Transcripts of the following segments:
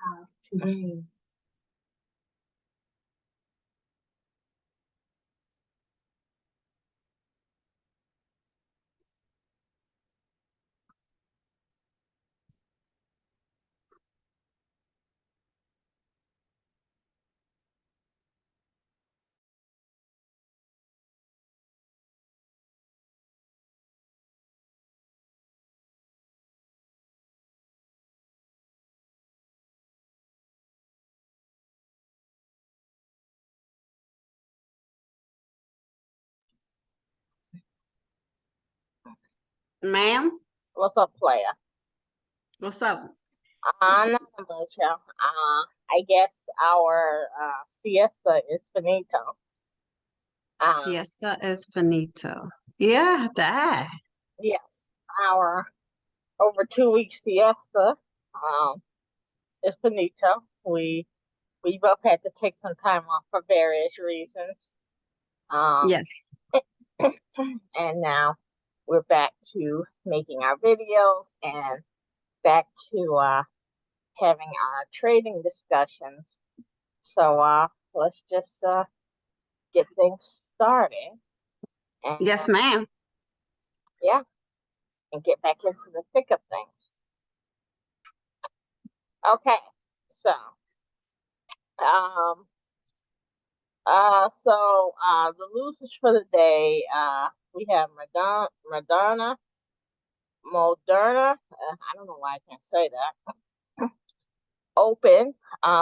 have today. Ma'am, What's up, player? what's up? Not much. I guess our siesta is finito. Siesta es finito. Yeah, that. Yes, our over 2 week siesta is finito. We both had to take some time off for various reasons. Yes. And now we're back to making our videos and back to having our trading discussions. So let's just get things started. And Yes, ma'am. yeah, and get back into the thick of things. Okay, so um the losers for the day, we have Moderna. I don't know why I can't say that. Open,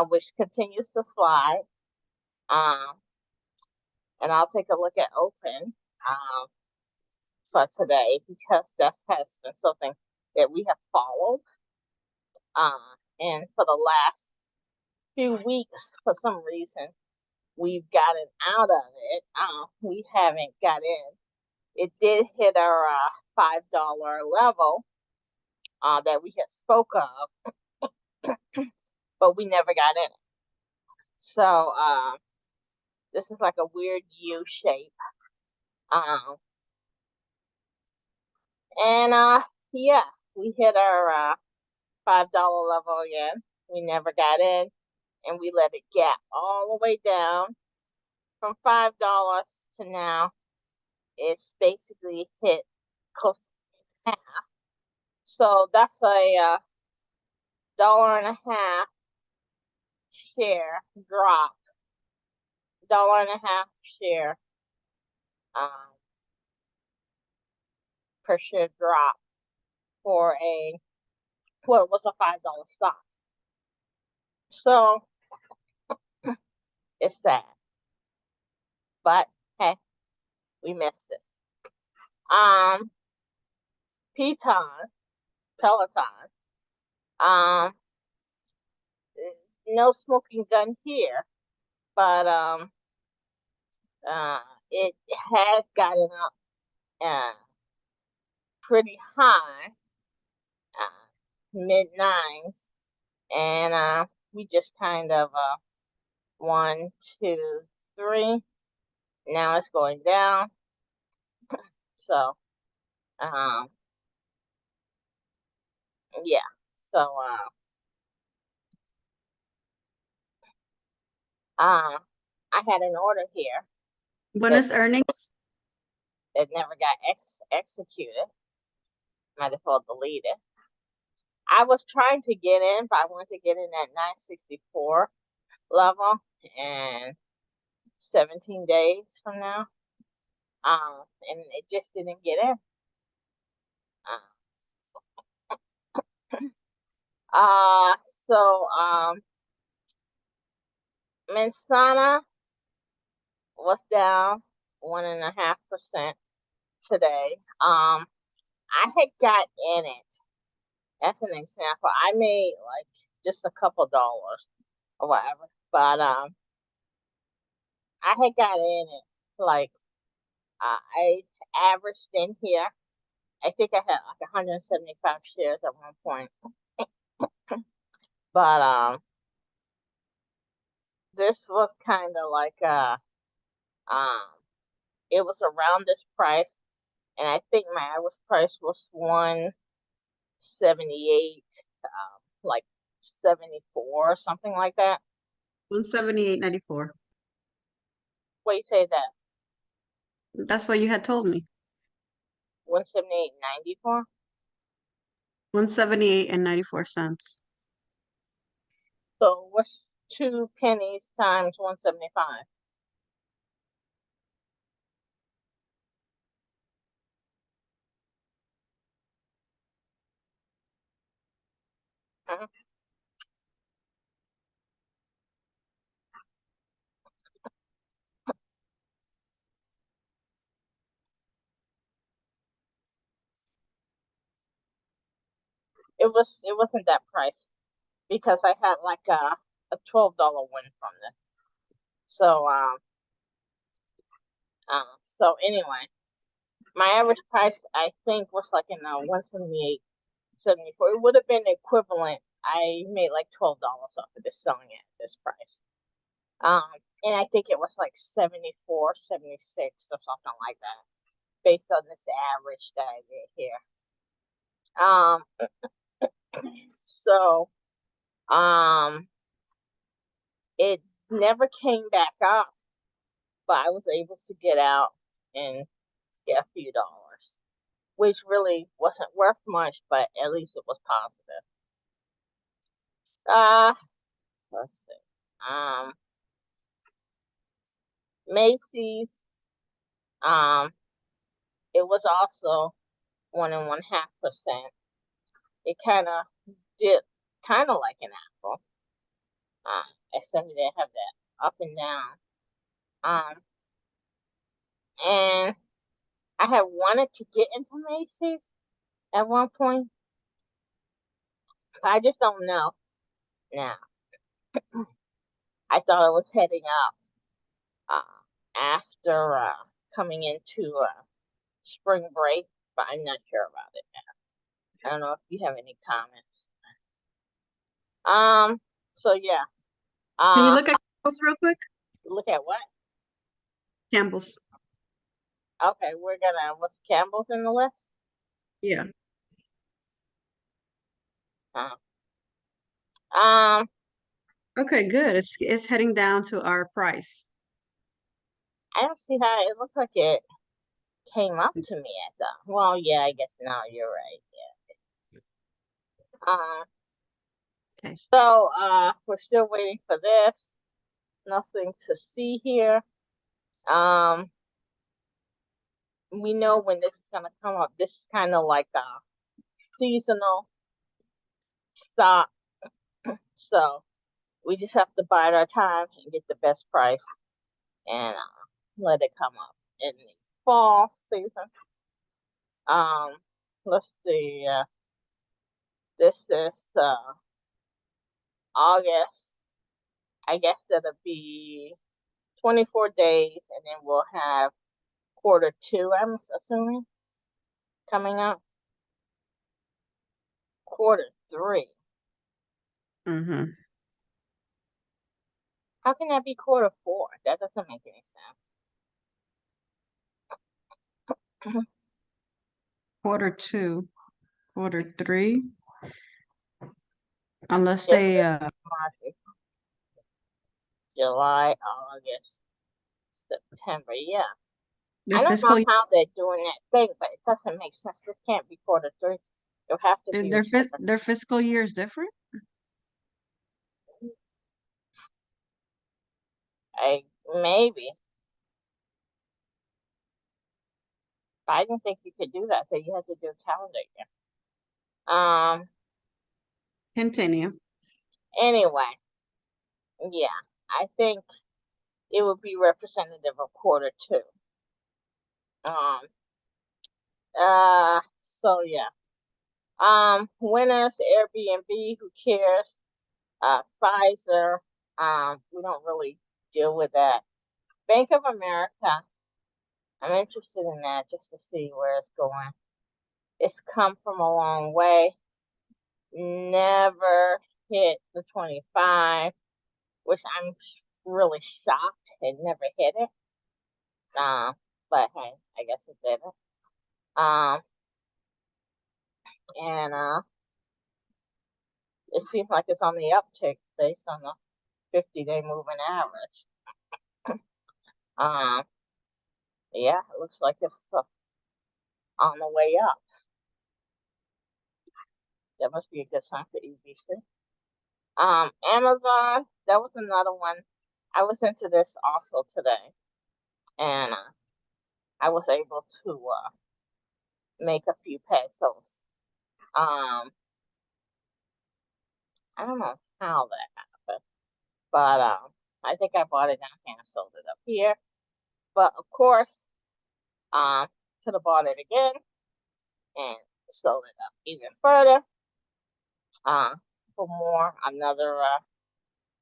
which continues to slide. And I'll take a look at Open for today because that has been something that we have followed. And for the last few weeks, for some reason, we've gotten out of it. We haven't got in. It did hit our $5 level that we had spoke of, but we never got in it. So this is like a weird U shape. And yeah, we hit our $5 level again. We never got in, and we let it gap all the way down from $5 to now. It's basically hit close to half. So that's a $1.50 share drop. $1.50 share per share drop for what was a $5 stock. So it's sad, but hey, we missed it. Peloton. No smoking gun here, but it had gotten up pretty high, mid-9s, and we just kind of 1, 2, 3. Now it's going down. So yeah. So I had an order here. When is earnings? It never got executed. Might as well delete it. I was trying to get in, but I wanted to get in at 964 level and 17 days from now. And it just didn't get in. So Mensana was down 1.5% today. I had got in it. That's an example. I made like just a couple dollars or whatever, but I had got in it. Like I averaged in here. I think I had like 175 shares at one point, but this was kind of like it was around this price, and I think my average price was 178, like 174 or something like that. 178.94. What you say that? That's what you had told me. 178.94. 178.94 cents. So what's 2 pennies times 175? It wasn't that price because I had like a $12 win from this. So so anyway, my average price I think was like in 178.74. It would have been equivalent. I made like $12 off of this selling it at this price. And I think it was like 74, 76 or something like that, based on this average that I did here. So it never came back up, but I was able to get out and get a few dollars, which really wasn't worth much, but at least it was positive. Let's see. Macy's, it was also 1.5%. It kind of dipped, kind of like an apple. Except they have that up and down. And I had wanted to get into Macy's at one point, but I just don't know now. I thought I was heading up after coming into spring break, but I'm not sure about it now. I don't know if you have any comments. So yeah. Can you look at Campbell's real quick? Look at what? Campbell's. Okay, what's Campbell's in the list? Yeah. Okay, good. It's heading down to our price. I don't see how it looked like it came up to me at the. Well, yeah, I guess now you're right. Yeah. Okay. So we're still waiting for this. Nothing to see here. We know when this is gonna come up. This is kind of like a seasonal stock. So we just have to bide our time and get the best price and let it come up in the fall season. Let's see. This is August. I guess that'll be 24 days, and then we'll have Q2, I'm assuming, coming up. Q3. Mm-hmm. How can that be Q4? That doesn't make any sense. Q2, Q3, unless Yes, they March, July, August, September. Yeah. their I don't know fiscal how they're doing that thing, but it doesn't make sense. This can't be Q3. It'll have to be their fiscal year is different. maybe. But I didn't think you could do that. So you had to do a calendar year. Continue. Anyway, yeah, I think it would be representative of Q2. So yeah. Winners, Airbnb, who cares? Pfizer, we don't really deal with that. Bank of America, I'm interested in that just to see where it's going. It's come from a long way. Never hit the 25, which I'm really shocked it never hit it. But hey, I guess it didn't. And it seems like it's on the uptick based on the 50-day moving average. Um, yeah, it looks like it's on the way up. That must be a good sign for EBC. Amazon, that was another one. I was into this also today, and I was able to make a few pesos. I don't know how that happened, but I think I bought it down here and sold it up here. But of course, could have bought it again and sold it up even further. For more, another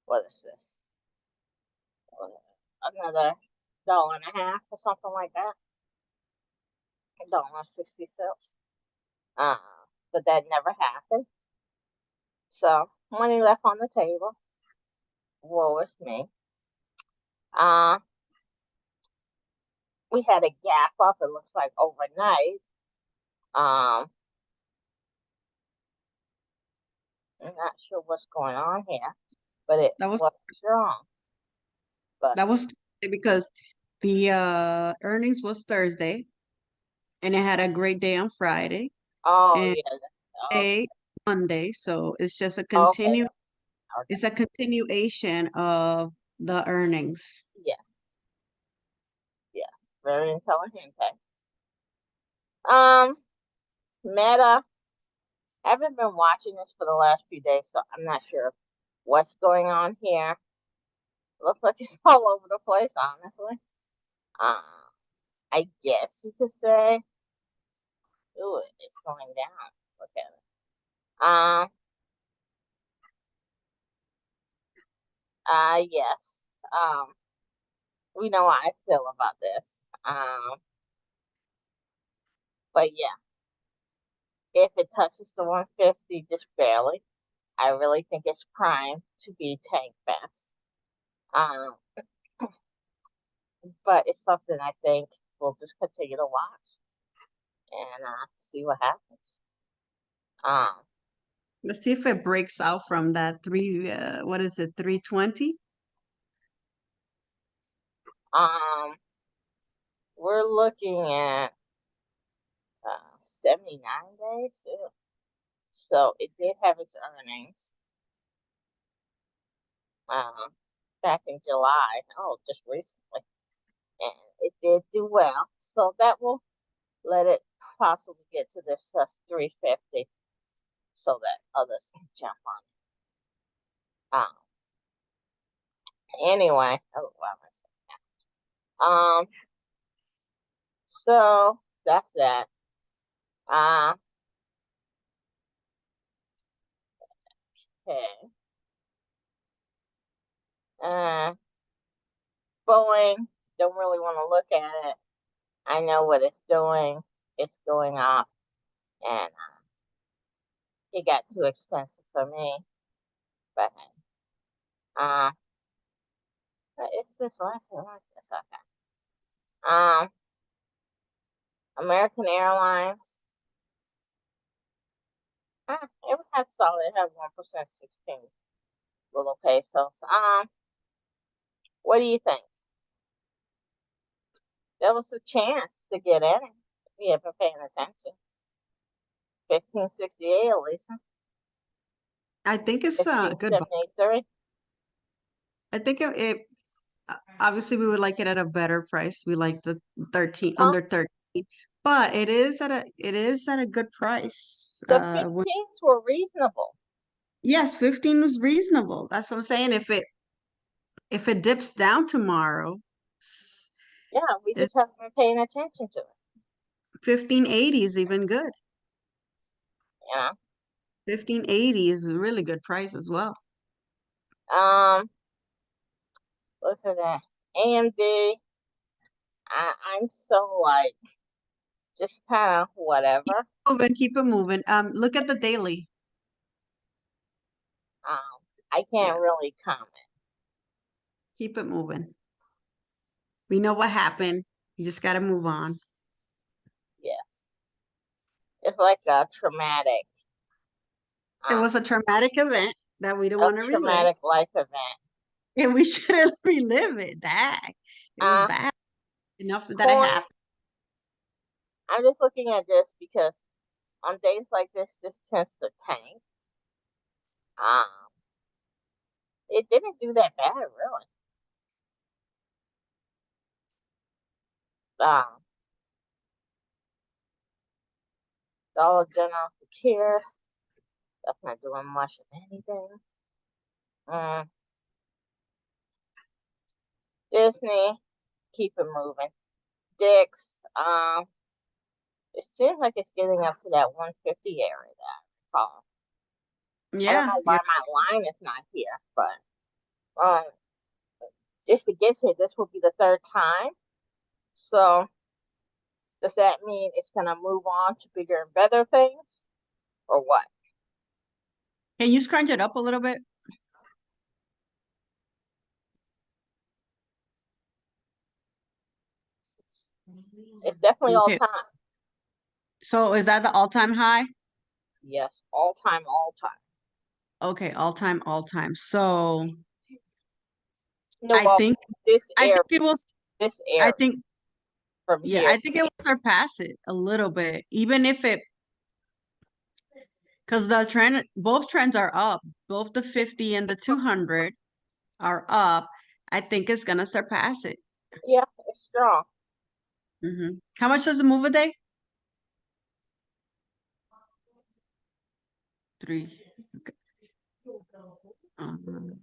what is this? Another $1.50 or something like that. $1.60. Uh, but that never happened. So money left on the table. Woe is me. Uh, we had a gap up. It looks like overnight. Um, I'm not sure what's going on here, but it That was was strong. But that was because the earnings was Thursday and it had a great day on Friday oh and yeah, a Monday. So it's just a okay, it's okay, a continuation of the earnings. yes, yeah, very intelligent. Um, Meta. I haven't been watching this for the last few days, so I'm not sure what's going on here. Looks like it's all over the place, honestly. Uh, I guess you could say. Ooh, it's going down. Look at it. Yes. We know how I feel about this. But yeah, if it touches the 150 just barely, I really think it's prime to be tank fast. Um, but it's something I think we'll just continue to watch and see what happens. Um, Let's see if it breaks out from that what is it, 320? we're looking at 79 days. So it did have its earnings um, back in July. Oh, just recently. And it did do well. So that will let it possibly get to this 350 so that others can jump on it. Anyway, oh, wow, so that's that. Uh, okay. Uh, Boeing, don't really want to look at it. I know what it's doing. It's going up, and it got too expensive for me. But uh, it's this one. It's okay. Um, American Airlines. It had solid. It had 1%, 16 little pesos. What do you think? There was a chance to get in it if you had been paying attention. 1568, Lisa. I think it's a Fifteen good buy. seventy three. I think obviously we would like it at a better price. We like the 13 Well, under 13, but it is at a good price. the 15s were reasonable. Yes, 15 was reasonable. That's what I'm saying. If it dips down tomorrow, Yeah, we it's just haven't been paying attention to it. 1580 is even good. You know. 1580 is a really good price as well. Listen to that. AMD. I'm so like just kind of whatever. Keep it moving. Look at the daily. I Yeah, can't really comment. keep it moving. We know what happened. You just got to move on. Yes, it's like a traumatic It Uh, was a traumatic event that we don't a want to relive, traumatic life event. and we shouldn't relive it. That it was Uh, bad enough that it coin. happened. I'm just looking at this because on days like this tends to tank. Um, it didn't do that bad, really. Um, Dollar General, who cares? That's not doing much of anything. Mm, Disney, keep it moving. Dick's, it seems like it's getting up to that 150 area that I recall. I don't Yeah, know yeah. why my line is not here, but um, if it gets here, this will be the third time. So does that mean it's gonna move on to bigger and better things, or what? Can you scrunch it up a little bit? It's definitely all Okay. time. So is that the all-time high? Yes, all time, all time. Okay, all-time, all-time. So No, I well, think this I think area, it will. this I area think from yeah, here. I think it will surpass it a little bit, even if it because the trend, both trends are up. Both the 50 and the 200 are up. I think it's gonna surpass it. Yeah, it's strong. How much does it move a day? Three. Okay. Um,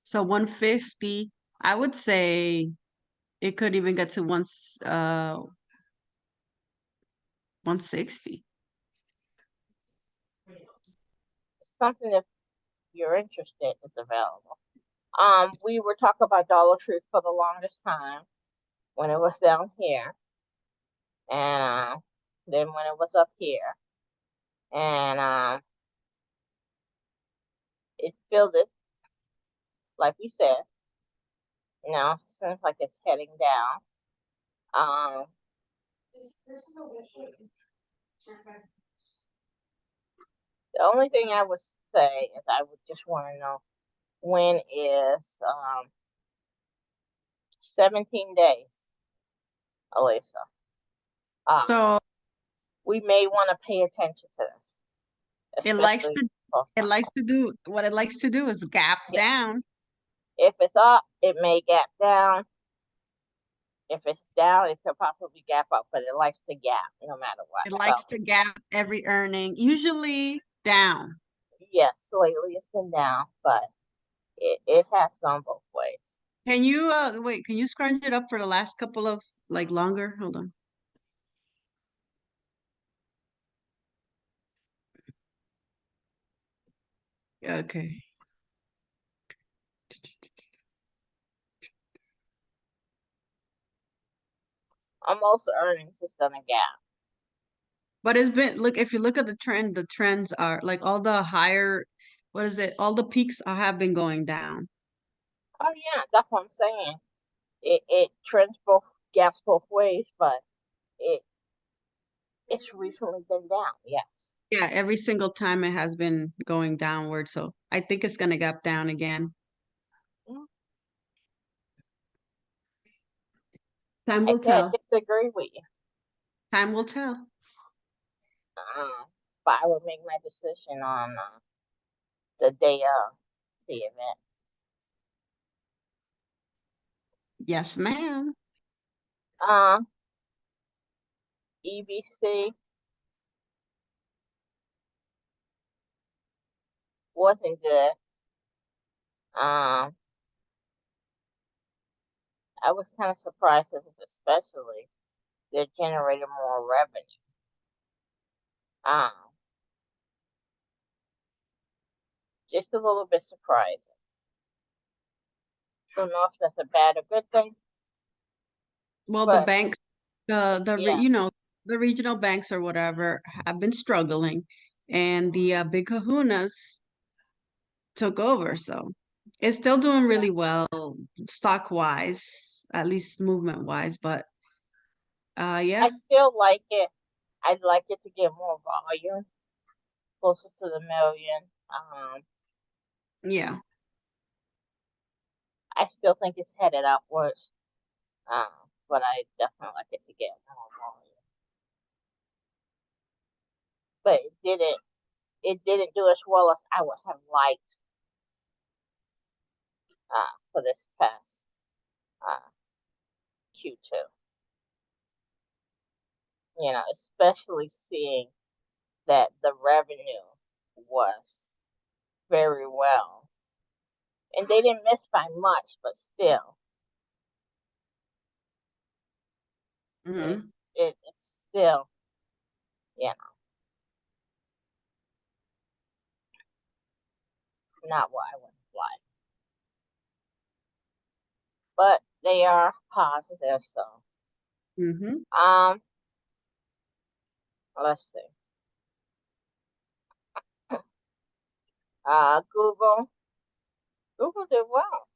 so 150. I would say it could even get to 160. Something if you're interested is available. We were talking about Dollar Tree for the longest time when it was down here, and then when it was up here, and it filled it like we said. Now it seems like it's heading down. Um, the only thing I would say is I would just want to know when is 17 days, Alyssa. Um, So we may want to pay attention to this, it likes especially to post it likes market. to do what it likes to do is gap Yeah, down. if it's up, it may gap down. If it's down, it could possibly gap up, but it likes to gap no matter what. It So, likes to gap every earning, usually down. yes, lately it's been down, but it has gone both ways. Can you wait, can you scrunch it up for the last couple of like longer? Hold on. Okay. On most earnings, it's gonna gap. But it's been look if you look at the trend, the trends are like all the higher, what is it? All the peaks have been going down. Oh yeah, that's what I'm saying. It trends both gaps both ways, but it it's recently been down. Yes. Yeah, every single time it has been going downward. So I think it's gonna gap down again. Mm, Time I will can't tell. disagree with you. Time will tell. But I would make my decision on the day of the event. Yes, ma'am. Uh, EBC wasn't good. Um, I was kind of surprised because especially they're generating more revenue. Um, just a little bit surprising. Don't know if that's a bad or good thing, Well, the but banks, yeah, the regional banks or whatever have been struggling, and the big kahunas took over. So it's still doing really well stock wise, at least movement wise. But I yeah, still like it. I'd like it to get more volume. closest to the million. Yeah. I still think it's headed upwards. But I definitely like it to get more volume. But it didn't do as well as I would have liked for this past Q2. Especially seeing that the revenue was very well. And they didn't miss by much, but still, Mm-hmm. it's still, you know, not what I would have liked. But they are positive, so Mm-hmm. let's see. Google did well.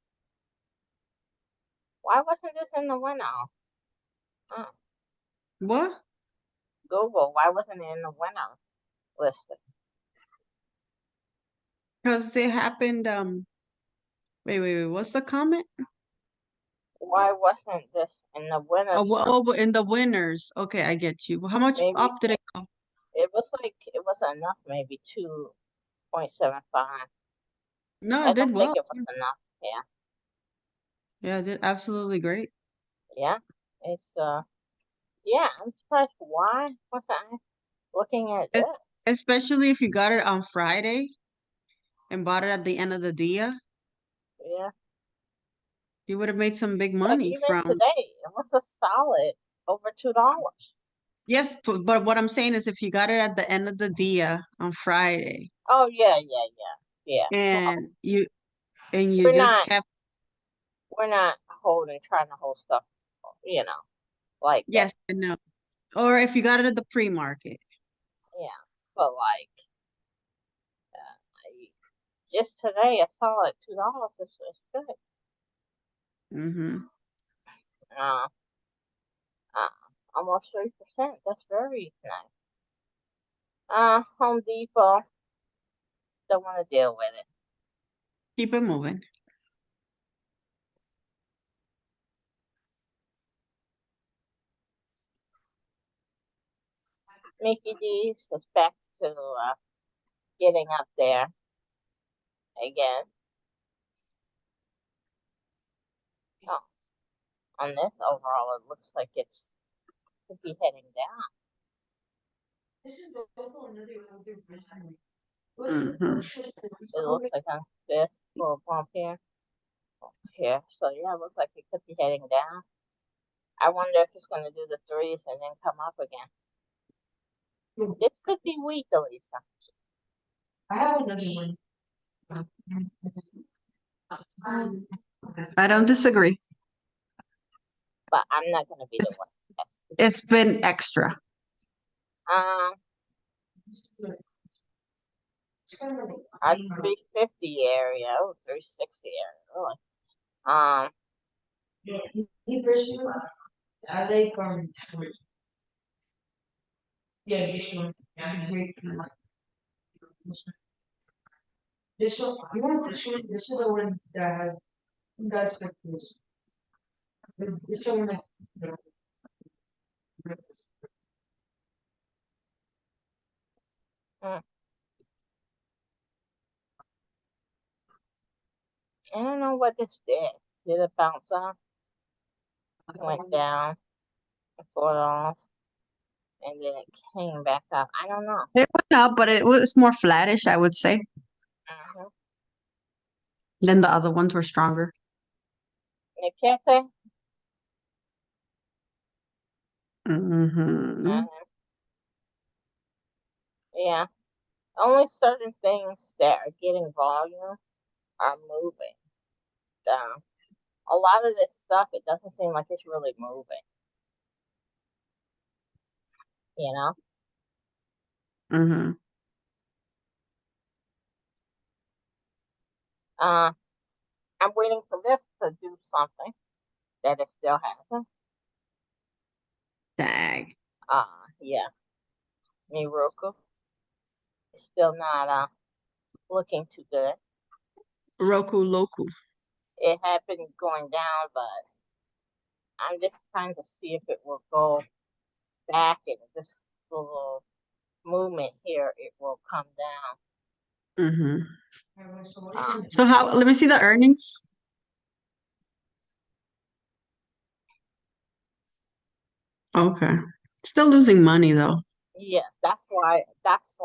Why wasn't this in the winner? Uh, What? Google, why wasn't it in the winner listing? Because it happened, wait, what's the comment? Why wasn't this in the Oh, winners? in the winners. Okay, I get you. How much Maybe up did it go? it was enough, maybe 2.75. No, I it did don't think well. it was enough. Yeah, Yeah, it did absolutely great. yeah. It's yeah. I'm surprised. Why was I looking at Es- this? Especially if you got it on Friday and bought it at the end of the dia, Yeah, you would have made some big but money even from. today, it was a solid over $2. Yes, but what I'm saying is if you got it at the end of the dia on Friday Oh yeah, yeah, yeah, yeah. Well, and you we're just not kept. we're not trying to hold stuff, like that. Yes, I know. Or if you got it at the pre-market. Yeah, but like I, just today, I saw it $2. It's good. Mm-hmm. Uh, uh, almost 3%. That's very nice. Home Depot, don't want to deal with it. Keep it moving. Mickey D's is back to getting up there again. Oh, on this overall, it looks like it's could be heading down. Mm-hmm. It looks like on this little bump here. So yeah, it looks like it could be heading down. I wonder if it's going to do the threes and then come up again. This could be weak, Elisa, I don't disagree. but I'm not going to be the It's one. Yes. it's been extra. Um, our 350 area, 360 area, really. Um, mm, I don't know what this did. Did it bounce up? Went down and fall off, and then it came back up. I don't know. It went up, but it was more flattish, I would say, Uh-huh. than the other ones were stronger. Nikete? Mm-hmm. Uh-huh. Yeah. Only certain things that are getting volume are moving. A lot of this stuff, it doesn't seem like it's really moving, you know? Mm-hmm. Uh, I'm waiting for this to do something that it still hasn't. Dag. Yeah. Miroku. it's still not looking too good. Roku Loku. It had been going down, but I'm just trying to see if it will go back in this little movement here. It will come down. Mm-hmm. So let me see the earnings. Okay. Still losing money though. Yes, that's why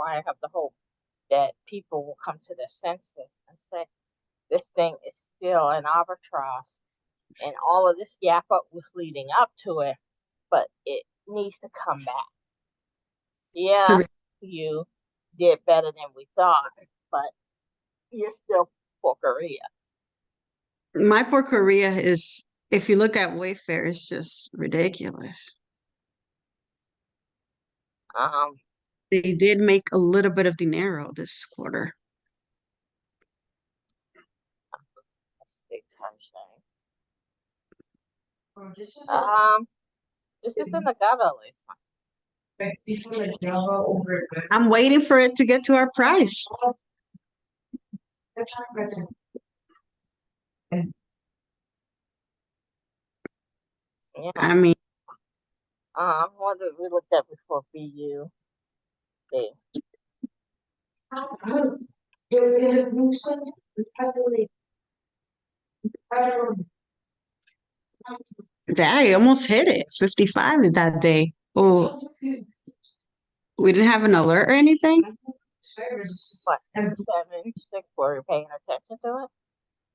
I have the hope that people will come to their senses and say this thing is still an arbitrage, and all of this yap up was leading up to it, but it needs to come back. Yeah, you did better than we thought, but you're still porqueria. My poor Korea is, if you look at Wayfair, it's just ridiculous. Um, They did make a little bit of dinero this quarter. let's see, um, this is in the gutter at least. I'm waiting for it to get to our price. Yeah. I mean, What did we look at before BU? See. I almost hit it. 55 that day. Oh, we didn't have an alert or anything? What, 7-6? Were you paying attention to it?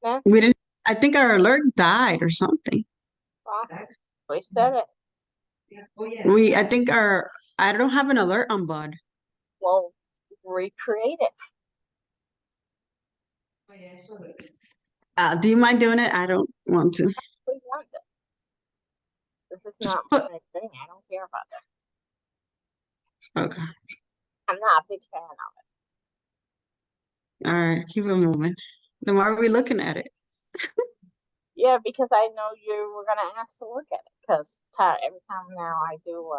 Yeah. We didn't, I think our alert died or something. Well, we said it. I think I don't have an alert on Bud. Well, recreate it. Do you mind doing it? I don't want to. We want it. This is Just not put, my thing. I don't care about that. okay. I'm not a big fan of it. All right, keep it moving. Then why are we looking at it? Yeah, because I know you were gonna ask to look at it. Because every time now I do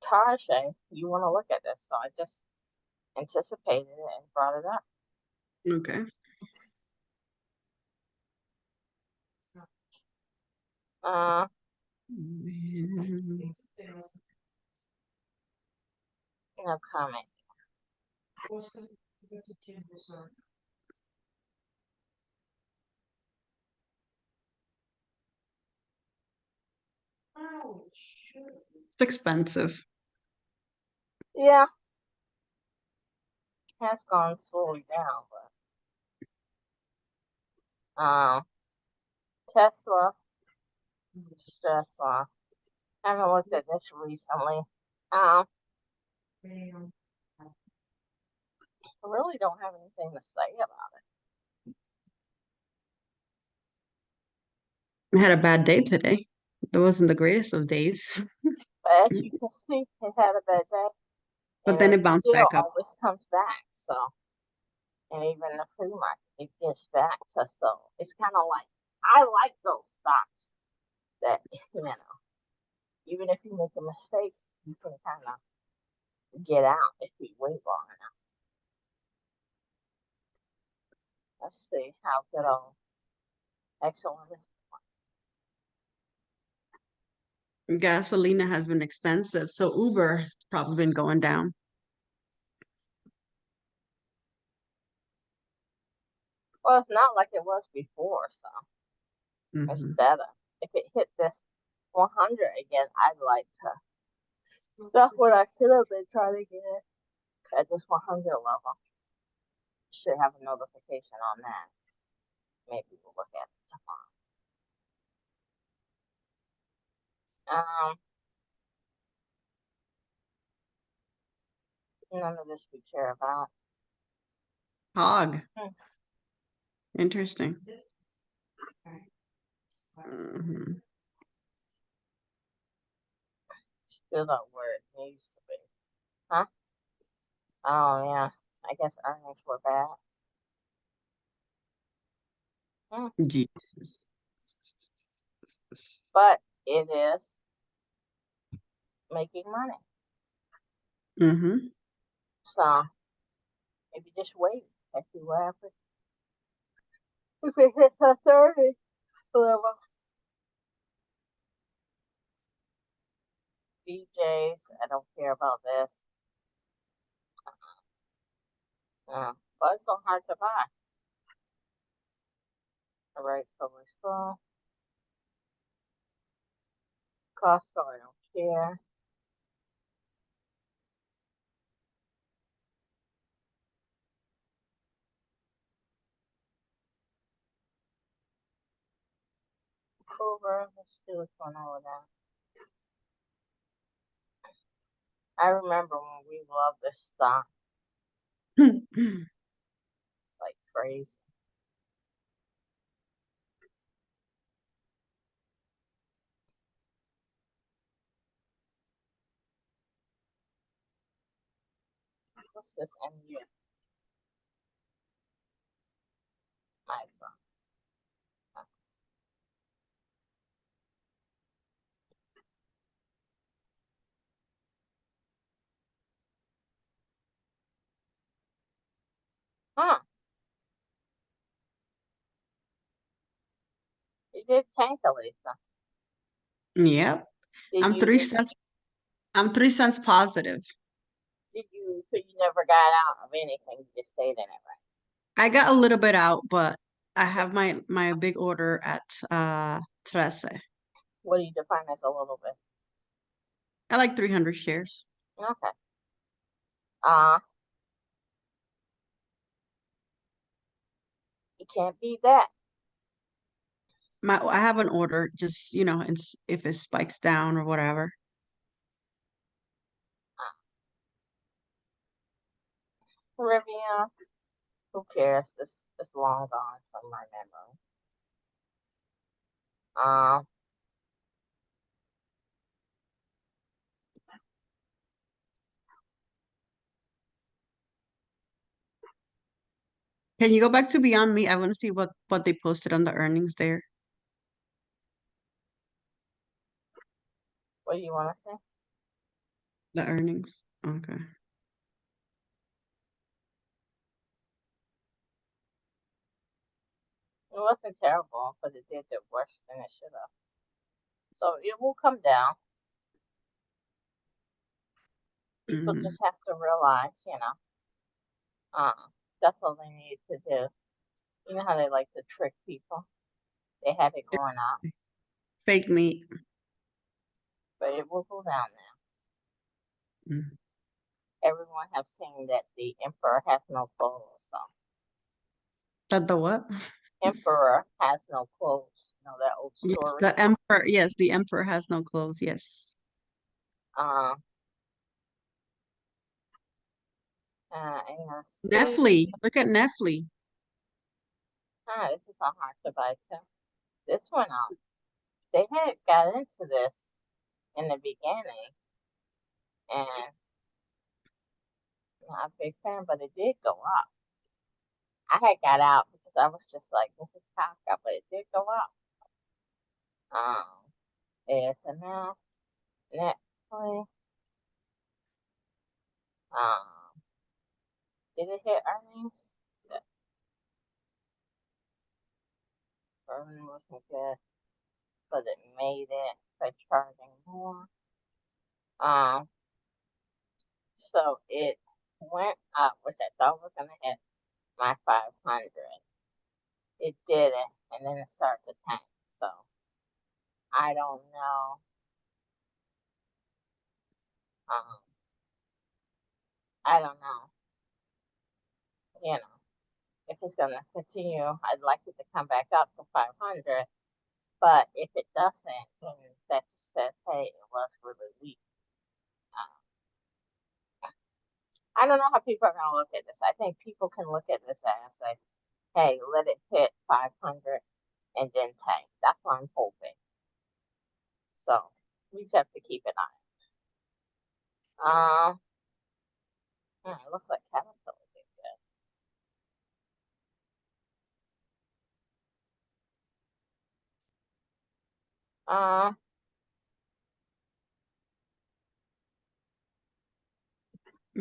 Tarjay, you want to look at this, so I just anticipated it and brought it up. Okay. Uh, no comment. It's expensive. Yeah, has gone slowly down, but Tesla. I haven't looked at this recently. I really don't have anything to say about it. I had a bad day today. It wasn't the greatest of days, But as you can see, it had a bad day, but and then it it bounced still back up. always comes back. So, and even the free market, it gets back to. So it's kind of like I like those stocks that even if you make a mistake, you can kind of get out if you wait long enough. Let's see how good old excellent is. Gasolina has been expensive, so Uber has probably been going down. Well, it's not like it was before, so it's better. If it hit this 100 again, I'd like to. That's what I should have been trying to get at this 100 level. Should have a notification on that. Maybe we'll look at it tomorrow. None of this we care about. Hog. Hmm. Interesting. Mhm. Still not where it needs to be. Huh? Oh, yeah. I guess earnings were bad. Hmm. Jesus. But it is making money. Mm-hmm. So maybe just wait and see what happens. If it hits a 30 level, BJ's, I don't care about this. But it's so hard to buy. All right, public school, Costco, I don't care. Kroger, let's see what's going on with that. I remember when we loved this stock like crazy. What's this MU? My phone. Huh, it did tank a Lisa. Yep. Did I'm you, 3 cents. I'm 3 cents positive. so you never got out of anything, you just stayed in it, right? I got a little bit out, but I have my big order at 13. What do you define as a little bit? I like 300 shares. Okay. Uh, you can't beat that. I have an order just, if it spikes down or whatever. Rivian, who cares? This is long gone from my memory. Um, Can you go back to Beyond Me? I want to see what they posted on the earnings there. what do you want to say? The earnings. Okay. It wasn't terrible, but it did worse than it should have. So it will come down. People Hmm. just have to realize, that's all they need to do. You know how they like to trick people? They had it going up, Fake meat. but it will go down now. Mm. Everyone have seen that the emperor has no clothes, so That the what? emperor has no clothes. You know that old Yes, story. the emperor. Yes, the emperor has no clothes. Yes. Um, and let's see. Netflix. Look at Netflix. This is a hard to buy too. This one up. They had got into this in the beginning, and not a big fan, but it did go up. I had got out because I was just like, this is Kafka, but it did go up. ASML, Netflix, um, did it hit earnings? The earnings wasn't good, but it made it by charging more. Um, so it went up, which I thought was gonna hit my 500. It didn't, and then it started to tank. So I don't know. Um, I don't know. You know, if it's gonna continue, I'd like it to come back up to 500. But if it doesn't, then that just says, hey, it was really weak. Uh, I don't know how people are going to look at this. I think people can look at this as like, hey, let it hit 500 and then tank. That's what I'm hoping. So we just have to keep an eye. It looks like Caterpillar did good.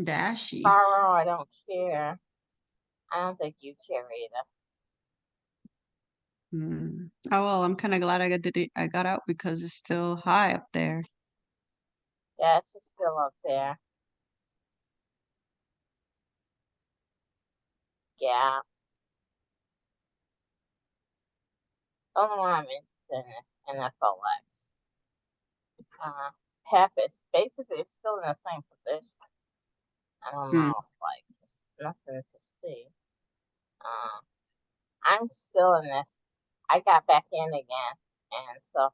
Dashy. Carl, I don't care. I don't think you care either. Oh well, I'm kind of glad I got out because it's still high up there. Dash is still up there. Yeah. Only one I'm interested in FLX. Pep is basically still in the same position. I don't Mm, know, like, there's nothing to see. Uh, I'm still in this. I got back in again, and so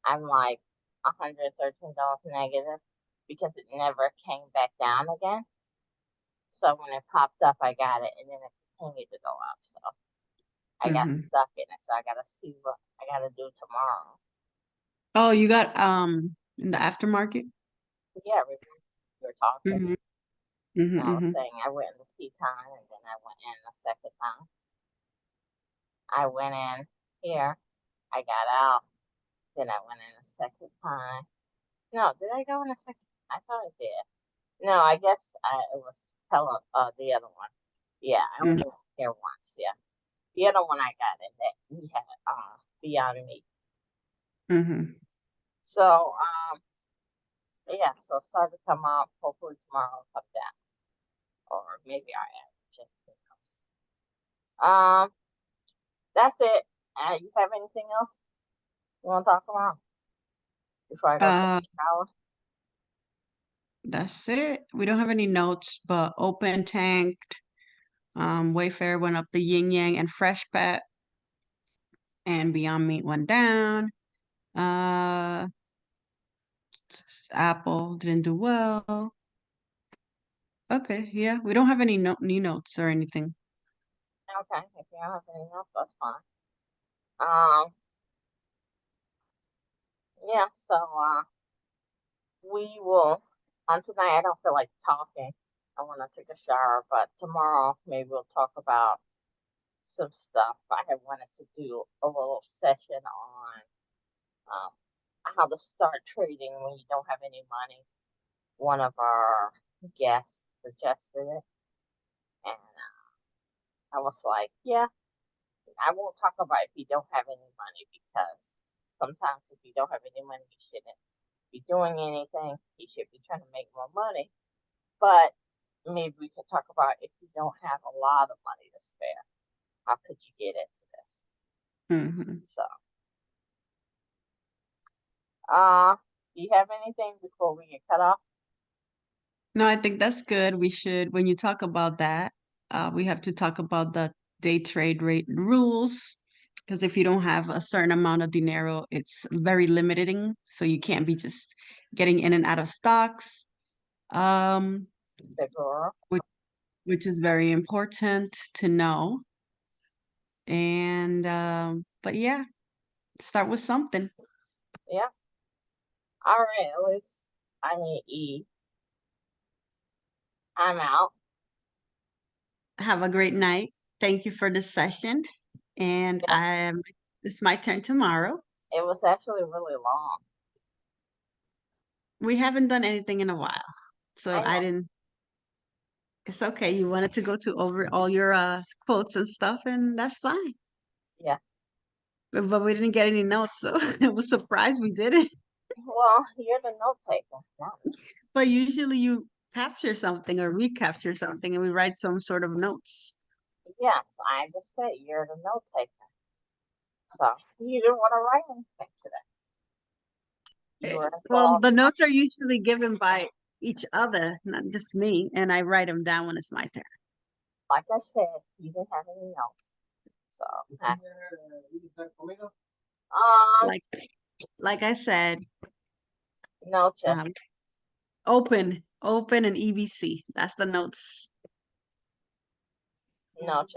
I'm like $113 negative because it never came back down again. So when it popped up, I got it, and then it continued to go up. So I got hmm stuck in it. So I gotta see what I gotta do tomorrow. Oh, you got in the aftermarket? Yeah, we were talking, hmm hmm and I was hmm saying I went in the tea time, and then I went in the second time. I went in here, I got out, then I went in the second time. No, did I go in the second? I thought I did. No, I guess it was the other one. Yeah, I only went here once. Yeah, the other one I got in that we had Beyond Meat. hmm So yeah, so start to come up. Hopefully tomorrow will come down, or maybe I average it. Who knows? That's it. You have anything else you want to talk about before I go take Uh, a shower? that's it. We don't have any notes, but open tanked. Wayfair went up the yin yang and fresh bet, and Beyond Meat went down. Uh, Apple didn't do well. Okay, yeah, we don't have any new notes or anything. Okay, if you don't have anything else, that's fine. Um, yeah. So we will. On tonight, I don't feel like talking. I want to take a shower, but tomorrow maybe we'll talk about some stuff. I have wanted to do a little session on um, how to start trading when you don't have any money. One of our guests suggested it, and I was like, yeah, I won't talk about if you don't have any money because sometimes if you don't have any money, you shouldn't be doing anything. You should be trying to make more money. But maybe we can talk about if you don't have a lot of money to spare, how could you get into this? hmm So, uh, do you have anything before we get cut off? No, I think that's good. We should, when you talk about that, we have to talk about the day trade rate rules. Because if you don't have a certain amount of dinero, it's very limiting. So you can't be just getting in and out of stocks, um, Segura? which, which is very important to know. And but yeah, start with something. Yeah. All right, let's. I mean, E. I'm out. Have a great night. Thank you for this session. And Yeah, it's my turn tomorrow. it was actually really long. We haven't done anything in a while. So I I know. didn't, it's okay. You wanted to go to over all your quotes and stuff, and that's fine. Yeah. But we didn't get any notes, so I was surprised we did it. Well, you're the note taker. Not me. But usually you capture something or recapture something and we write some sort of notes. Yes, I just said you're the note taker. So you didn't want to write anything today. You were Well, involved. the notes are usually given by each other, not just me, and I write them down when it's my turn. Like I said, you didn't have any notes. So, um, Like like I said, noche, um, open and EBC. That's the notes. noche.